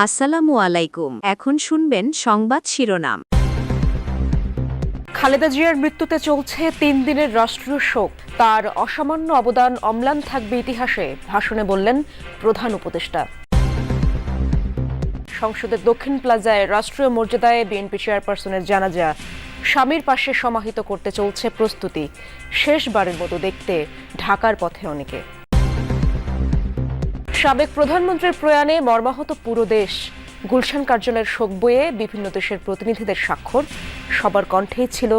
আসসালামু আলাইকুম। এখন শুনবেন সংবাদ শিরোনাম। খালেদা জিয়ার মৃত্যুতে চলছে ৩ দিনের রাষ্ট্রীয় শোক। তার অসামান্য অবদান অম্লান থাকবে ইতিহাসে, ভাষণে বললেন প্রধান উপদেষ্টা। সংসদের দক্ষিণ প্লাজায় রাষ্ট্রীয় মর্যাদায় বিএনপি চেয়ারপারসনের জানাজা। স্বামীর পাশে সমাহিত করতে চলছে প্রস্তুতি। শেষবারের মতো দেখতে ঢাকার পথে অনেকে। সাবেক প্রধানমন্ত্রীর প্রয়াণে মর্মাহত পুরো দেশ। গুলশান কার্যালয়ের শোক বইয়ে বিভিন্ন দেশের প্রতিনিধিদের স্বাক্ষর। সবার কণ্ঠেই ছিল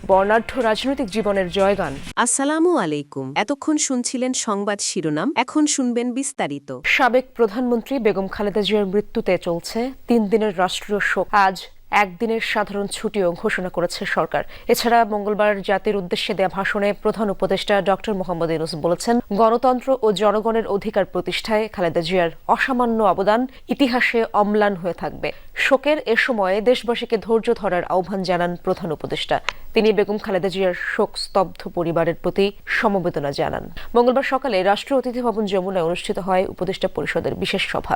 বর্ণাঢ্য রাজনৈতিক জীবনের জয়গান। আসসালামু আলাইকুম। এতক্ষণ শুনছিলেন সংবাদ শিরোনাম, এখন শুনবেন বিস্তারিত। সাবেক প্রধানমন্ত্রী বেগম খালেদা জিয়ার মৃত্যুতে চলছে ৩ দিনের রাষ্ট্রীয় শোক। আজ একদিনের সাধারণ ছুটিও ঘোষণা করেছে সরকার। এছাড়া মঙ্গলবার জাতির উদ্দেশ্যে দেয়া ভাষণে প্রধান উপদেষ্টা ডক্টর মোহাম্মদ ইউনূস বলেছেন, গণতন্ত্র ও জনগণের অধিকার প্রতিষ্ঠায় খালেদা জিয়ার অসামান্য অবদান ইতিহাসে অম্লান হয়ে থাকবে। শোকের এ সময়ে দেশবাসীকে ধৈর্য ধরার আহ্বান জানান প্রধান উপদেষ্টা। তিনি বেগম খালেদা জিয়ার শোক স্তব্ধ পরিবারের প্রতি সমবেদনা জানান। মঙ্গলবার সকালে রাষ্ট্রীয় অতিথি ভবন যমুনায় অনুষ্ঠিত হয় উপদেষ্টা পরিষদের বিশেষ সভা।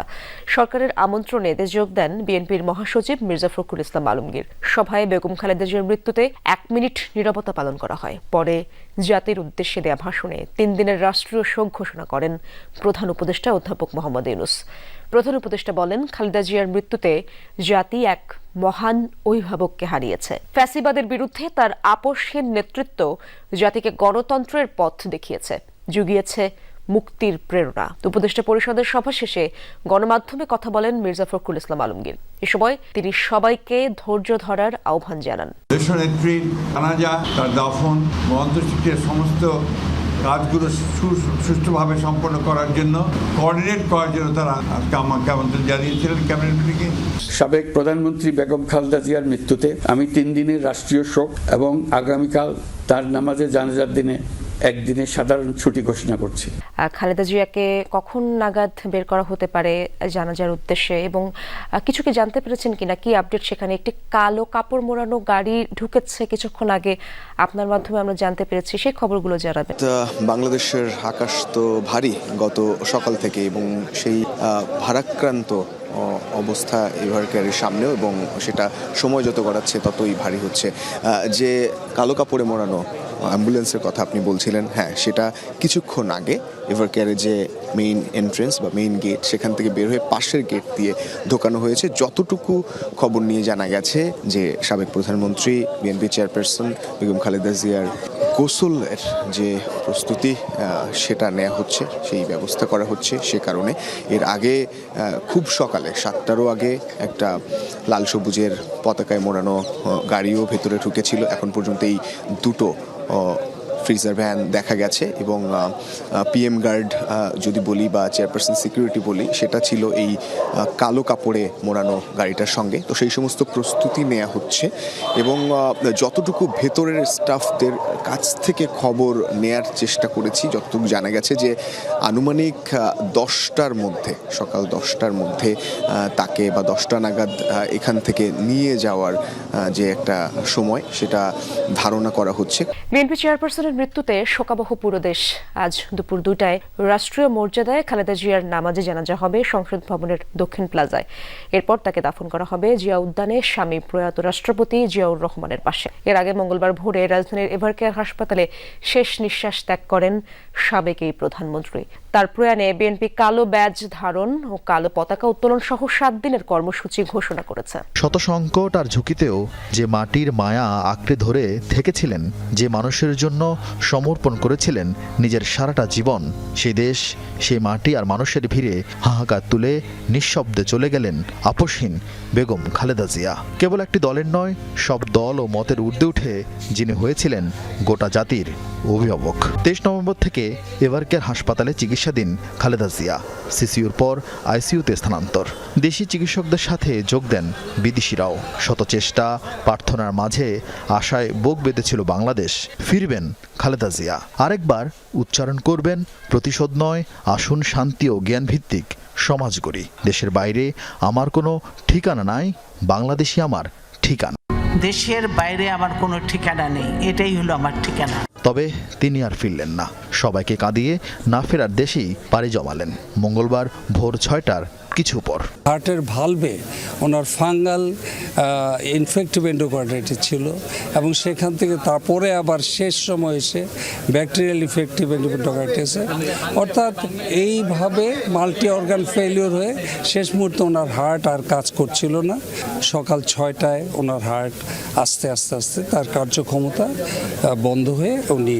সরকারের আমন্ত্রণে এতে যোগ দেন বিএনপির মহাসচিব মির্জা ফখরুল ইসলাম আলমগীর। সভায় বেগম খালেদা জিয়ার মৃত্যুতে ১ মিনিট নীরবতা পালন করা হয়। পরে জাতির উদ্দেশ্যে দেয়া ভাষণে ৩ দিনের রাষ্ট্রীয় শোক ঘোষণা করেন প্রধান উপদেষ্টা অধ্যাপক মোহাম্মদ ইউনূস। প্রধান উপদেষ্টা বলেন, খালেদা জিয়ার মৃত্যুতে জাতি এক মহান অভিভাবককে হারিয়েছে। ফ্যাসিবাদের বিরুদ্ধে তার আপোষহীন নেতৃত্ব জাতিকে গণতন্ত্রের পথ দেখিয়েছে, জুগিয়েছে মুক্তির প্রেরণা। উপদেষ্টা পরিষদের সভা শেষে গণমাধ্যমে কথা বলেন মির্জা ফখরুল ইসলাম আলমগীর। এ সময় তিনি সবাইকে ধৈর্য ধরার আহ্বান জানান। দেশনেত্রীর জানাজা, তার দাফন ও অন্ত্যেষ্টিক্রিয়ার সমস্ত কাজগুলো সুষ্ঠুভাবে সম্পন্ন করার জন্য কোঅর্ডিনেট করার জন্য তারা আজকে আমাকে আমন্ত্রণ জানিয়েছিলেন ক্যাবিনেট মিটিংয়ে। সাবেক প্রধানমন্ত্রী বেগম খালেদা জিয়ার মৃত্যুতে আমি ৩ দিনের রাষ্ট্রীয় শোক এবং আগামীকাল তার নামাজে জানাজার দিনে একদিনের সাধারণ ছুটি ঘোষণা করছি। খালেদা জিয়াকে কখন নাগাদ বের করা হতে পারে জানাজার উদ্দেশ্যে, এবং কিছু কি জানতে পেরেছেন কিনা, কি আপডেট সেখানে? একটি কালো কাপড় মোড়ানো গাড়ি ঢুকেছে কিছুক্ষণ আগে, আপনার মাধ্যমে আমরা জানতে পেরেছি, সেই খবরগুলো জানাবেন। বাংলাদেশের আকাশ তো ভারী গত সকাল থেকে, এবং সেই ভারাক্রান্ত অবস্থা এভার কেয়ারের সামনেও, এবং সেটা সময় যত গড়াচ্ছে ততই ভারী হচ্ছে। যে কালো কাপড়ে মোড়ানো অ্যাম্বুলেন্সের কথা আপনি বলছিলেন, হ্যাঁ, সেটা কিছুক্ষণ আগে এভার কেয়ারের যে মেইন এন্ট্রেন্স বা মেইন গেট, সেখান থেকে বের হয়ে পাশের গেট দিয়ে ঢোকানো হয়েছে। যতটুকু খবর নিয়ে জানা গেছে যে সাবেক প্রধানমন্ত্রী বিএনপি চেয়ারপারসন বেগম খালেদা জিয়ার গোসলের যে প্রস্তুতি সেটা নেওয়া হচ্ছে, সেই ব্যবস্থা করা হচ্ছে। সে কারণে এর আগে খুব সকালে 7টারও আগে একটা লাল সবুজের পতাকায় মোড়ানো গাড়িও ভেতরে ঢুকেছিল। এখন পর্যন্ত এই দুটো ফ্রিজার ভ্যান দেখা গেছে, এবং পিএম গার্ড যদি বলি বা চেয়ারপারসন সিকিউরিটি বলি, সেটা ছিল এই কালো কাপড়ে মোড়ানো গাড়িটার সঙ্গে। তো সেই সমস্ত প্রস্তুতি নেওয়া হচ্ছে, এবং যতটুকু ভেতরের স্টাফদের কাছ থেকে খবর নেয়ার চেষ্টা করেছি, যতটুকু জানা গেছে যে আনুমানিক 10টার মধ্যে, সকাল 10টার মধ্যে তাকে বা 10টা নাগাদ এখান থেকে নিয়ে যাওয়ার যে একটা সময়, সেটা ধারণা করা হচ্ছে। বিএনপি চেয়ারপারসনের মৃত্যুতে শোকাবহ পুরো দেশ। আজ দুপুর 2টায় রাষ্ট্রীয় মর্যাদায় খালেদা জিয়ার নামাজে জানাজা হবে সংসদ ভবনের দক্ষিণ প্লাজায়। এরপর তাকে দাফন করা হবে জিয়া উদ্যানে স্বামী প্রয়াত রাষ্ট্রপতি জিয়াউর রহমানের পাশে। এর আগে মঙ্গলবার ভোরে রাজধানীর এভার কেয়ার হাসপাতালে শেষ নিঃশ্বাস ত্যাগ করেন সাবেক এই প্রধানমন্ত্রী। তার প্রয়াণে বিএনপি কালো ব্যাজ ধারণ ও কালো পতাকা উত্তোলন সহ 7 দিনের কর্মসূচি ঘোষণা করেছে। শত সংকট আর ঝুঁকিতেও যে মাটির মায়া আঁকড়ে ধরে থেকেছিলেন, যে মানুষের জন্য সমর্পণ করেছিলেন নিজের সারাটা জীবন, সেই দেশ, সেই মাটি আর মানুষের ভিড়ে হাহাকার তুলে নিঃশব্দে চলে গেলেন আপোষহীন বেগম খালেদা জিয়া। কেবল একটি দলের নয়, সব দল ও মতের ঊর্ধ্বে উঠে যিনি হয়েছিলেন গোটা জাতির অভিভাবক। 23 নভেম্বর থেকে এভার কেয়ার হাসপাতালে চিকিৎসাধীন খালেদা জিয়া। সিসিউর পর আইসিইউতে স্থানান্তর। দেশি চিকিৎসকদের সাথে যোগ দেন বিদেশিরাও। শত চেষ্টা প্রার্থনার মাঝে আশায় বুক বেঁধেছিল বাংলাদেশ, ফিরবেন খালেদা জিয়া। আরেকবার উচ্চারণ করবেন, প্রতিশোধ নয়, আসুন শান্তি ও জ্ঞানভিত্তিক সমাজ গড়ি। দেশের বাইরে আমার কোনো ঠিকানা নাই, বাংলাদেশই আমার ঠিকানা। দেশের বাইরে আমার কোনো ঠিকানা নেই, এটাই হলো আমার ঠিকানা। তবে তিনি আর ফিরলেন না। সবাইকে কাঁদিয়ে না ফেরার দেশেই পাড়ি জমালেন। মঙ্গলবার ভোর 6টার সবকিছু উপর। হার্টের ভালভে ওনার ফাঙ্গাল ইনফেক্টিভ এন্ডোকার্ডাইটিস ছিল এবং সেখান থেকে তারপরে আবার শেষ সময় এসে ব্যাকটেরিয়াল ইনফেক্টিভ এন্ডোকার্ডাইটিস, অর্থাৎ এইভাবে মাল্টি অর্গান ফেলিওর হয়ে শেষ মুহূর্তে ওনার হার্ট আর কাজ করছিল না। সকাল 6টায় ওনার হার্ট আস্তে আস্তে তার কার্যক্ষমতা বন্ধ হয়ে উনি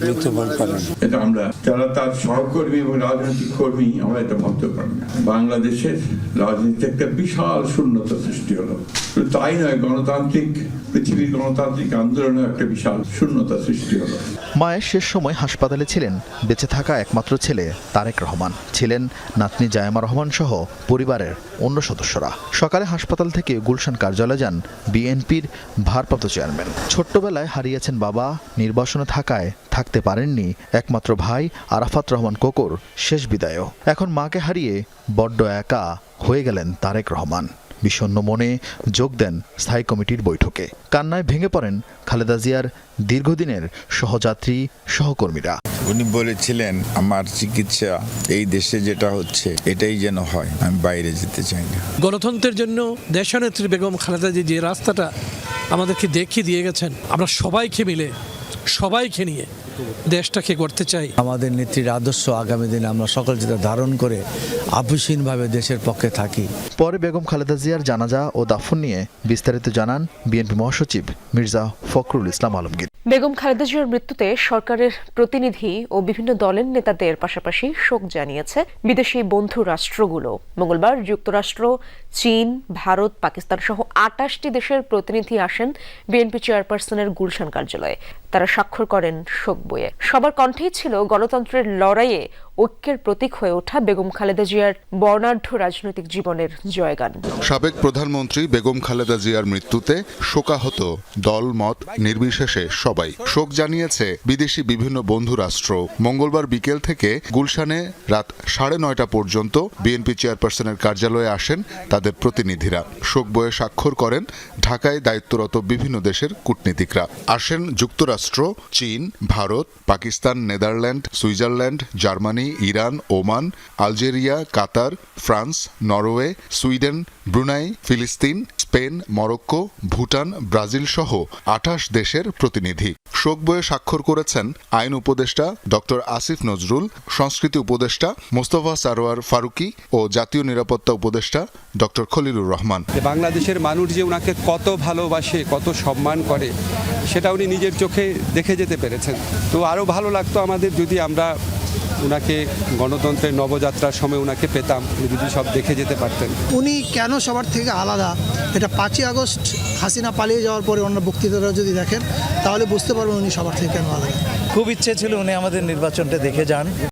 মৃত্যুবরণ করেন। এটা আমরা যারা তার সহকর্মী এবং রাজনৈতিক কর্মী আমরা এটা ভাবতে পারি না। বাংলাদেশের রাজনীতিতে একটা বিশাল শূন্যতা সৃষ্টি হলো। তাই নয়, পৃথিবীর গণতান্ত্রিক আন্দোলনে একটা বিশাল শূন্যতা সৃষ্টি হলো। মায়ের শেষ সময় হাসপাতালে ছিলেন বেঁচে থাকা একমাত্র ছেলে তারেক রহমান, ছিলেন নাতনি জায়েমা রহমান সহ পরিবারের অন্য সদস্যরা। সকালে হাসপাতাল থেকে গুলশান কার্যালয়ে যান বিএনপির ভারপ্রাপ্ত চেয়ারম্যান। ছোট্টবেলায় হারিয়েছেন বাবা, নির্বাসনে থাকায় থাকতে পারেননি একমাত্র ভাই আরাফাত রহমান কোকর শেষ বিদায়ও। এখন মাকে হারিয়ে বড্ড একা হয়ে গেলেন তারেক রহমান। বিষণ্ণ মনে যোগ দেন স্থায়ী কমিটির বৈঠকে। কান্নায় ভেঙে পড়েন খালেদা জিয়ার দীর্ঘদিনের সহযাত্রী সহকর্মীরা। উনি বলেছিলেন, আমার চিকিৎসা এই দেশে যেটা হচ্ছে এটাই যেন হয়, আমি বাইরে যেতে চাই না। গণতন্ত্রের জন্য দেশনেত্রী বেগম খালেদা জি যে রাস্তাটা আমাদেরকে দেখিয়ে দিয়ে গেছেন, আমরা সবাইকে মিলে সবাইকে নিয়ে দেশটাকে করতে চাই। আমাদের নেত্রীর আদর্শ আগামী দিনে আমরা সকল যেটা ধারণ করে আপোষহীনভাবে দেশের পক্ষে থাকি। পরে বেগম খালেদা জিয়ার জানাজা ও দাফন নিয়ে বিস্তারিত জানান বিএনপি মহাসচিব মির্জা ফখরুল ইসলাম আলমগীর। বেগম খালেদা জিয়ার মৃত্যুতে সরকারের প্রতিনিধি ও বিভিন্ন দলের নেতাদের পাশাপাশি শোক জানিয়েছে বিদেশি বন্ধু রাষ্ট্রগুলো। মঙ্গলবার যুক্তরাষ্ট্র, চীন, ভারত, পাকিস্তান সহ 28টি দেশের প্রতিনিধি আসেন বিএনপি চেয়ারপারসনের গুলশান কার্যালয়ে। তারা স্বাক্ষর করেন শোক বইয়ে। সবার কণ্ঠেই ছিল গণতন্ত্রের লড়াইয়ে ঐক্যের প্রতীক হয়ে ওঠা বেগম খালেদা জিয়ার বর্ণাঢ্য রাজনৈতিক জীবনের জয়গান। সাবেক প্রধানমন্ত্রী বেগম খালেদা জিয়ার মৃত্যুতে শোকাহত দল মত নির্বিশেষে সবাই। শোক জানিয়েছে বিদেশি বিভিন্ন বন্ধু রাষ্ট্র। মঙ্গলবার বিকেল থেকে গুলশানে রাত 9:30 পর্যন্ত বিএনপি চেয়ারপারসনের কার্যালয়ে আসেন তাদের প্রতিনিধিরা। শোক বইয়ে স্বাক্ষর করেন ঢাকায় দায়িত্বরত বিভিন্ন দেশের কূটনীতিকরা। আসেন যুক্তরাষ্ট্র, চীন, Bharat, Pakistan, Netherland, Switzerland, Germany, Iran, Oman, Algeria, Qatar, France, Norway, Sweden, Brunei, ফিলিস্তিন, স্পেন, মরক্কো, ভুটান, ব্রাজিল সহ 28 দেশের প্রতিনিধি। শোক বইয়ে স্বাক্ষর করেছেন আইন উপদেষ্টা ডক্টর আসিফ নজরুল, সংস্কৃতি উপদেষ্টা মোস্তফা সারোয়ার ফারুকি ও জাতীয় নিরাপত্তা উপদেষ্টা ডক্টর খলিলুর রহমান। বাংলাদেশের মানুষ যে ওনাকে কত ভালোবাসে, কত সম্মান করে, সেটা উনি নিজের চোখে দেখে যেতে পেরেছেন। তো আরও ভালো লাগতো আমাদের যদি আমরা উনাকে গণতন্ত্রের নবযাত্রার সময় উনাকে পেতাম, যদি সব দেখে যেতে পারতেন। উনি কেন সবার থেকে আলাদা, এটা 5ই আগস্ট হাসিনা পালিয়ে যাওয়ার পরে অন্য বক্তৃতাটা যদি দেখেন তাহলে বুঝতে পারবেন উনি সবার থেকে কেন আলাদা। খুব ইচ্ছে ছিল উনি আমাদের নির্বাচনটা দেখে যান।